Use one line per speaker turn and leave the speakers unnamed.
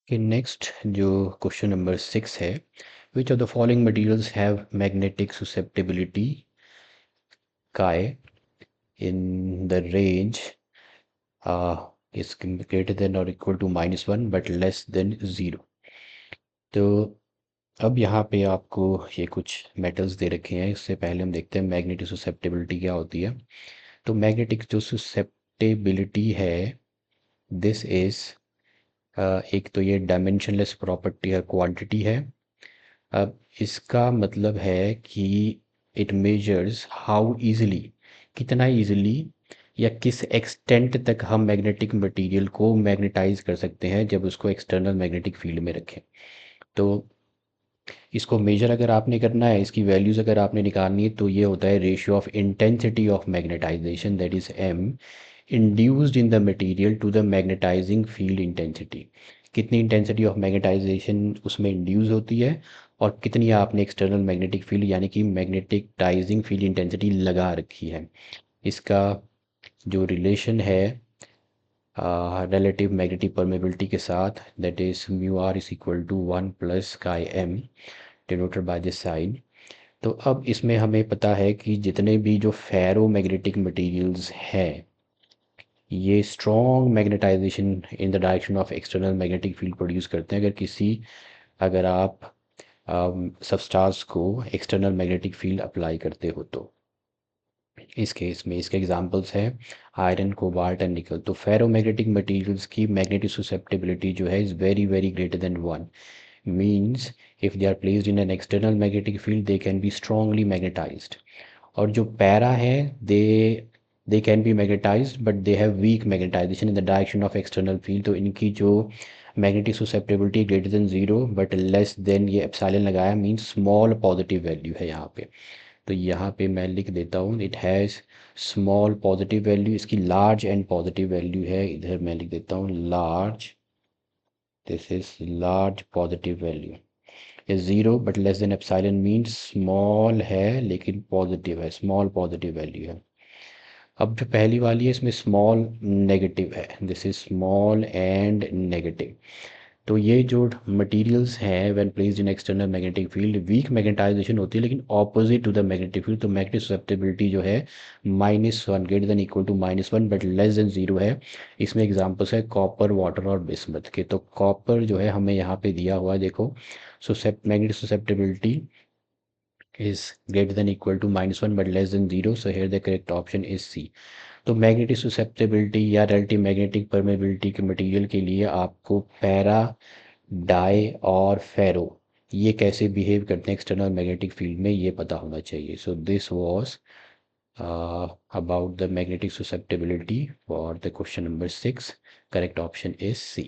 कि नेक्स्ट जो question number 6 है, which of the following materials have magnetic susceptibility chi in the range is greater than or equal to -1 but less than 0। तो अब यहाँ पे आपको ये कुछ मेटल्स दे रखे हैं। इससे पहले हम देखते हैं मैग्नेटिक susceptibility क्या होती है। तो मैग्नेटिक जो susceptibility है, दिस इज एक तो ये डायमेंशनलेस प्रॉपर्टी है, क्वांटिटी है। अब इसका मतलब है कि इट मेजर्स हाउ इजीली, कितना इजीली या किस एक्सटेंट तक हम मैग्नेटिक मटेरियल को मैग्नेटाइज कर सकते हैं जब उसको एक्सटर्नल मैग्नेटिक फील्ड में रखें। तो इसको मेजर अगर आपने करना है, इसकी वैल्यूज़ अगर आपने निकालनी है, तो ये होता है ratio of intensity of magnetization, that is M, induced in the material to the magnetizing field intensity. कितनी इंटेंसिटी ऑफ मैग्नेटाइजेशन उसमें इंड्यूस होती है और कितनी आपने एक्सटर्नल मैग्नेटिक फील्ड यानी कि मैग्नेटिकटाइजिंग फील्ड इंटेंसिटी लगा रखी है। इसका जो रिलेशन है relative magnetic permeability के साथ, that is mu r is equal to 1 plus chi m denoted by this sign। तो अब इसमें हमें पता है कि जितने भी जो फेरो मैग्नेटिक मटेरियल्स हैं, ये strong magnetization in the direction of external magnetic field produce करते हैं। अगर आप सबस्टार्स को एक्सटर्नल मैग्नेटिक फील्ड अप्लाई करते हो तो इस केस में इसके एग्जांपल्स हैं आयरन, कोबाल्ट एंड निकल। तो फेरोमैग्नेटिक मटेरियल्स की मैग्नेटिक susceptibility जो है is very very greater than 1, means if they are placed in an external magnetic field they can be strongly magnetized. और जो पैरा है, they can be magnetized but they have weak magnetization in the direction of external field. तो इनकी जो magnetic susceptibility greater than 0 but less than, ये epsilon लगाया means small positive value है यहाँ पे। तो यहाँ पे मैं लिख देता हूँ it has small positive value, इसकी लार्ज एंड पॉजिटिव वैल्यू है। इधर मैं लिख देता हूँ large, this is large positive value. ये 0 but less then epsilon means small है लेकिन पॉजिटिव है, स्मॉल पॉजिटिव वैल्यू है। अब जो पहली वाली है इसमें स्मॉल नेगेटिव है, this is small and negative. तो ये जो मटेरियल्स हैं when placed in external magnetic field, weak magnetization होती है लेकिन opposite to the magnetic field. तो मैग्नेटिक susceptibility जो है -1 greater than equal to -1 but less than 0 है। इसमें एग्जांपल्स है कॉपर, वाटर और बिस्मथ के। तो कॉपर जो है हमें यहाँ पे दिया हुआ है, देखो, magnetic susceptibility is greater than equal to -1 but less than 0, so here the correct option is C। तो मैग्नेटिक susceptibility या relative मैग्नेटिक permeability के मटेरियल के लिए आपको पैरा, डाई और फेरो ये कैसे बिहेव करते हैं एक्सटर्नल मैग्नेटिक फील्ड में, ये पता होना चाहिए। So this was about the magnetic susceptibility for the question number 6। Correct option is C।